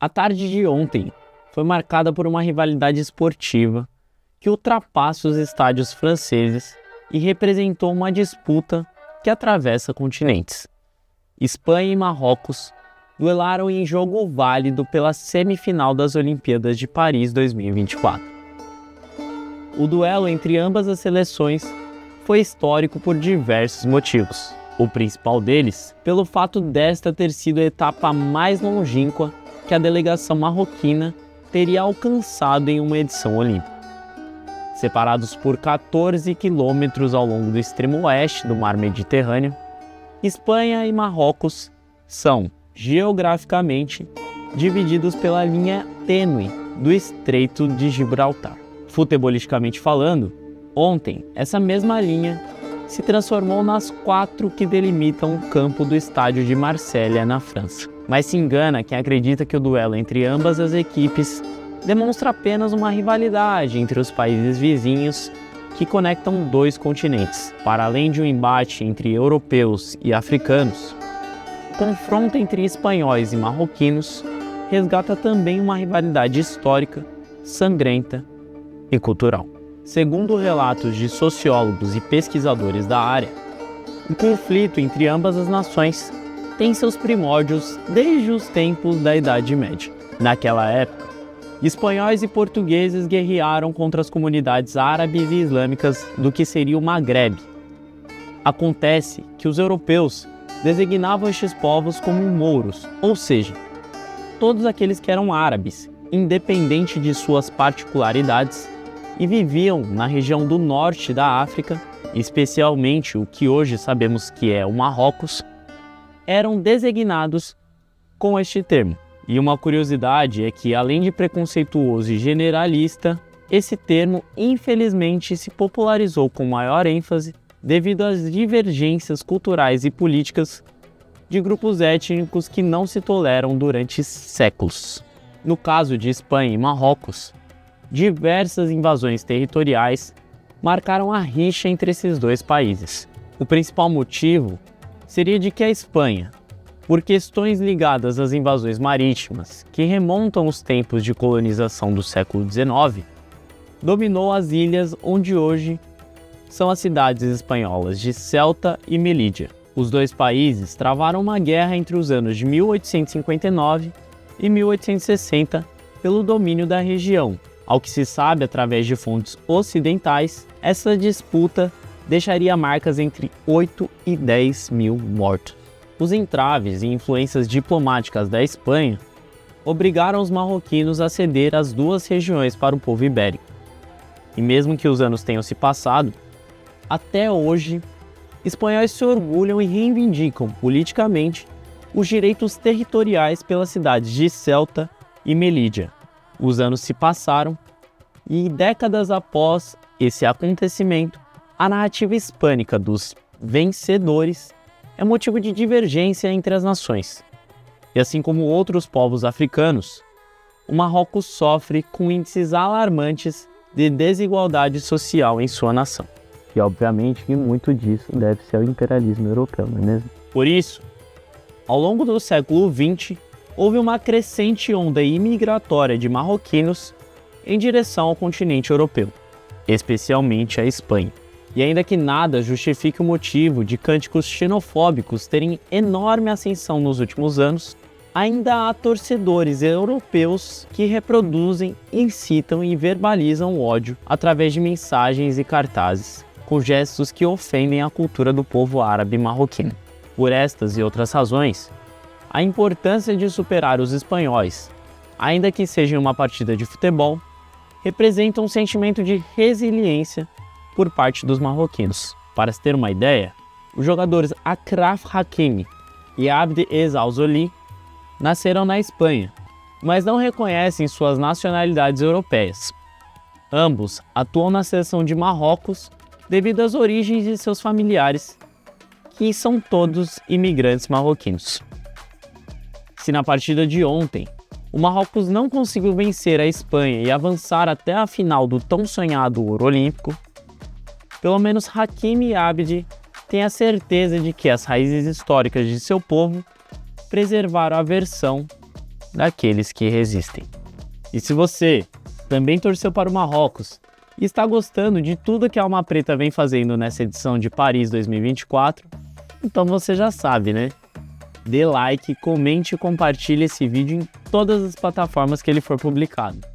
A tarde de ontem foi marcada por uma rivalidade esportiva que ultrapassa os estádios franceses e representou uma disputa que atravessa continentes. Espanha e Marrocos duelaram em jogo válido pela semifinal das Olimpíadas de Paris 2024. O duelo entre ambas as seleções foi histórico por diversos motivos. O principal deles, pelo fato desta ter sido a etapa mais longínqua que a delegação marroquina teria alcançado em uma edição olímpica. Separados por 14 quilômetros ao longo do extremo oeste do mar Mediterrâneo, Espanha e Marrocos são, geograficamente, divididos pela linha tênue do Estreito de Gibraltar. Futebolisticamente falando, ontem essa mesma linha se transformou nas 4 que delimitam o campo do estádio de Marselha, na França. Mas se engana quem acredita que o duelo entre ambas as equipes demonstra apenas uma rivalidade entre os países vizinhos que conectam 2 continentes. Para além de um embate entre europeus e africanos, o confronto entre espanhóis e marroquinos resgata também uma rivalidade histórica, sangrenta e cultural. Segundo relatos de sociólogos e pesquisadores da área, o conflito entre ambas as nações tem seus primórdios desde os tempos da Idade Média. Naquela época, espanhóis e portugueses guerrearam contra as comunidades árabes e islâmicas do que seria o Maghreb. Acontece que os europeus designavam estes povos como mouros, ou seja, todos aqueles que eram árabes, independente de suas particularidades, e viviam na região do norte da África, especialmente o que hoje sabemos que é o Marrocos, eram designados com este termo. E uma curiosidade é que, além de preconceituoso e generalista, esse termo infelizmente se popularizou com maior ênfase devido às divergências culturais e políticas de grupos étnicos que não se toleram durante séculos. No caso de Espanha e Marrocos, diversas invasões territoriais marcaram a rixa entre esses 2 países. O principal motivo seria de que a Espanha, por questões ligadas às invasões marítimas que remontam aos tempos de colonização do século XIX, dominou as ilhas onde hoje são as cidades espanholas de Ceuta e Melilla. Os 2 países travaram uma guerra entre os anos de 1859 e 1860 pelo domínio da região. Ao que se sabe através de fontes ocidentais, essa disputa deixaria marcas entre 8 e 10 mil mortos. Os entraves e influências diplomáticas da Espanha obrigaram os marroquinos a ceder as 2 regiões para o povo ibérico. E mesmo que os anos tenham se passado, até hoje, espanhóis se orgulham e reivindicam politicamente os direitos territoriais pelas cidades de Ceuta e Melilla. Os anos se passaram e, décadas após esse acontecimento, a narrativa hispânica dos vencedores é motivo de divergência entre as nações. E assim como outros povos africanos, o Marrocos sofre com índices alarmantes de desigualdade social em sua nação. E obviamente que muito disso deve ser ao imperialismo europeu, não é mesmo? Por isso, ao longo do século XX, houve uma crescente onda imigratória de marroquinos em direção ao continente europeu, especialmente a Espanha. E ainda que nada justifique o motivo de cânticos xenofóbicos terem enorme ascensão nos últimos anos, ainda há torcedores europeus que reproduzem, incitam e verbalizam o ódio através de mensagens e cartazes, com gestos que ofendem a cultura do povo árabe marroquino. Por estas e outras razões, a importância de superar os espanhóis, ainda que seja em uma partida de futebol, representa um sentimento de resiliência por parte dos marroquinos. Para se ter uma ideia, os jogadores Achraf Hakimi e Abd Al-Zoli nasceram na Espanha, mas não reconhecem suas nacionalidades europeias. Ambos atuam na seleção de Marrocos devido às origens de seus familiares, que são todos imigrantes marroquinos. Se na partida de ontem, o Marrocos não conseguiu vencer a Espanha e avançar até a final do tão sonhado ouro olímpico, pelo menos Hakimi e Abd têm a certeza de que as raízes históricas de seu povo preservaram a versão daqueles que resistem. E se você também torceu para o Marrocos e está gostando de tudo que a Alma Preta vem fazendo nessa edição de Paris 2024, então você já sabe, né? Dê like, comente e compartilhe esse vídeo em todas as plataformas que ele for publicado.